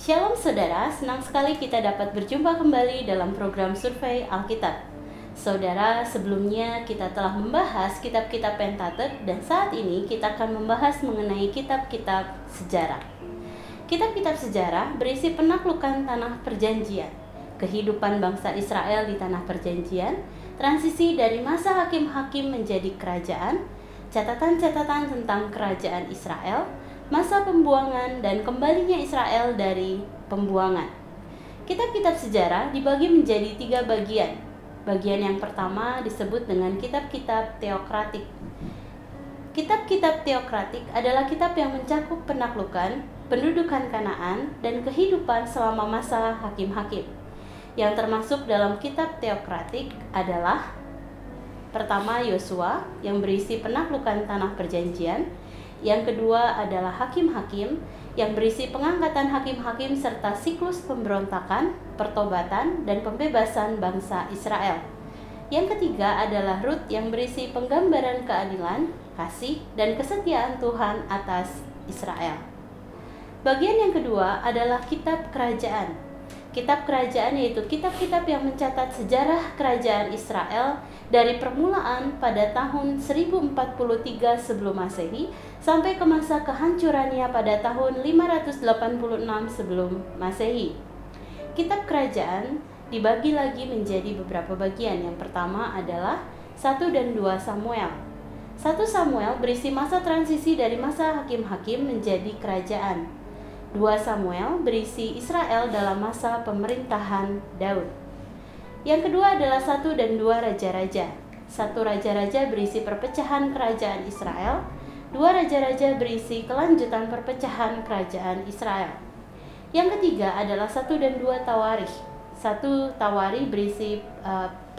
Shalom saudara, senang sekali kita dapat berjumpa kembali dalam program Survei Alkitab. Saudara, sebelumnya kita telah membahas kitab-kitab Pentatek dan saat ini kita akan membahas mengenai kitab-kitab sejarah. Kitab-kitab sejarah berisi penaklukan tanah perjanjian, kehidupan bangsa Israel di tanah perjanjian, transisi dari masa hakim-hakim menjadi kerajaan, catatan-catatan tentang kerajaan Israel, masa pembuangan dan kembalinya Israel dari pembuangan. Kitab-kitab sejarah dibagi menjadi 3 bagian. Bagian yang pertama disebut dengan kitab-kitab teokratik. Kitab-kitab teokratik adalah kitab yang mencakup penaklukan, pendudukan Kanaan, dan kehidupan selama masa hakim-hakim. Yang termasuk dalam kitab teokratik adalah pertama Yosua yang berisi penaklukan tanah perjanjian. Yang kedua adalah Hakim-Hakim yang berisi pengangkatan hakim-hakim serta siklus pemberontakan, pertobatan, dan pembebasan bangsa Israel. Yang ketiga adalah Rut yang berisi penggambaran keadilan, kasih, dan kesetiaan Tuhan atas Israel. Bagian yang kedua adalah kitab kerajaan. Kitab kerajaan yaitu kitab-kitab yang mencatat sejarah kerajaan Israel dari permulaan pada tahun 1043 sebelum Masehi sampai ke masa kehancurannya pada tahun 586 sebelum Masehi. Kitab kerajaan dibagi lagi menjadi beberapa bagian. Yang pertama adalah 1 dan 2 Samuel. 1 Samuel berisi masa transisi dari masa hakim-hakim menjadi kerajaan. 2 Samuel berisi Israel dalam masa pemerintahan Daud. Yang kedua adalah 1 dan 2 Raja-Raja. 1 Raja-Raja berisi perpecahan kerajaan Israel. 2 Raja-Raja berisi kelanjutan perpecahan kerajaan Israel. Yang ketiga adalah 1 dan 2 Tawarikh. 1 Tawarikh berisi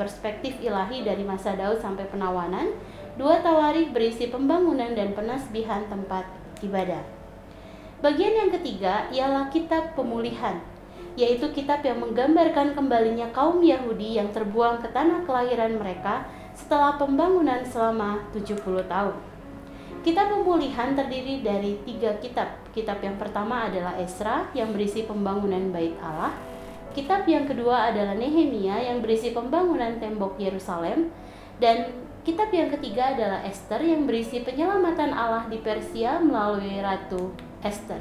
perspektif ilahi dari masa Daud sampai penawanan. 2 Tawarikh berisi pembangunan dan penasbihan tempat ibadah. Bagian yang ketiga ialah kitab pemulihan, yaitu kitab yang menggambarkan kembalinya kaum Yahudi yang terbuang ke tanah kelahiran mereka setelah pembangunan selama 70 tahun. Kitab pemulihan terdiri dari 3 kitab. Kitab yang pertama adalah Esra yang berisi pembangunan Bait Allah. Kitab yang kedua adalah Nehemia yang berisi pembangunan tembok Yerusalem. Dan kitab yang ketiga adalah Ester yang berisi penyelamatan Allah di Persia melalui Ratu Ester.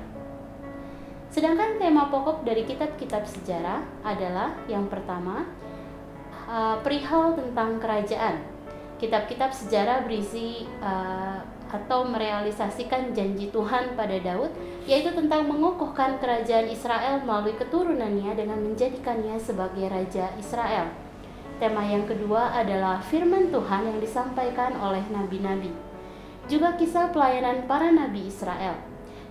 Sedangkan tema pokok dari kitab-kitab sejarah adalah yang pertama, perihal tentang kerajaan. Kitab-kitab sejarah berisi atau merealisasikan janji Tuhan pada Daud, yaitu tentang mengokohkan kerajaan Israel melalui keturunannya dengan menjadikannya sebagai Raja Israel. Tema yang kedua adalah firman Tuhan yang disampaikan oleh nabi-nabi. Juga kisah pelayanan para nabi Israel.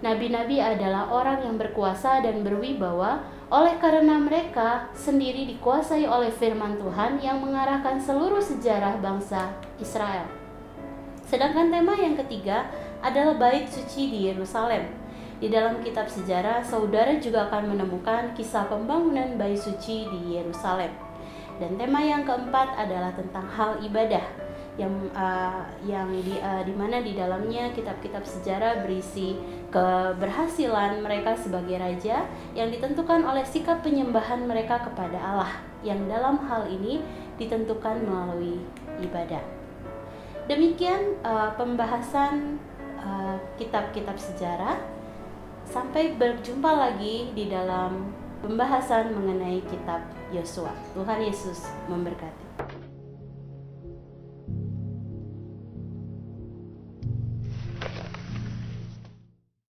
Nabi-nabi adalah orang yang berkuasa dan berwibawa oleh karena mereka sendiri dikuasai oleh firman Tuhan yang mengarahkan seluruh sejarah bangsa Israel. Sedangkan tema yang ketiga adalah bait suci di Yerusalem. Di dalam kitab sejarah, saudara juga akan menemukan kisah pembangunan bait suci di Yerusalem. Dan tema yang keempat adalah tentang hal ibadah yang di mana di dalamnya kitab-kitab sejarah berisi keberhasilan mereka sebagai raja yang ditentukan oleh sikap penyembahan mereka kepada Allah yang dalam hal ini ditentukan melalui ibadah. Demikian pembahasan kitab-kitab sejarah. Sampai berjumpa lagi di dalam pembahasan mengenai kitab Yosua. Tuhan Yesus memberkati.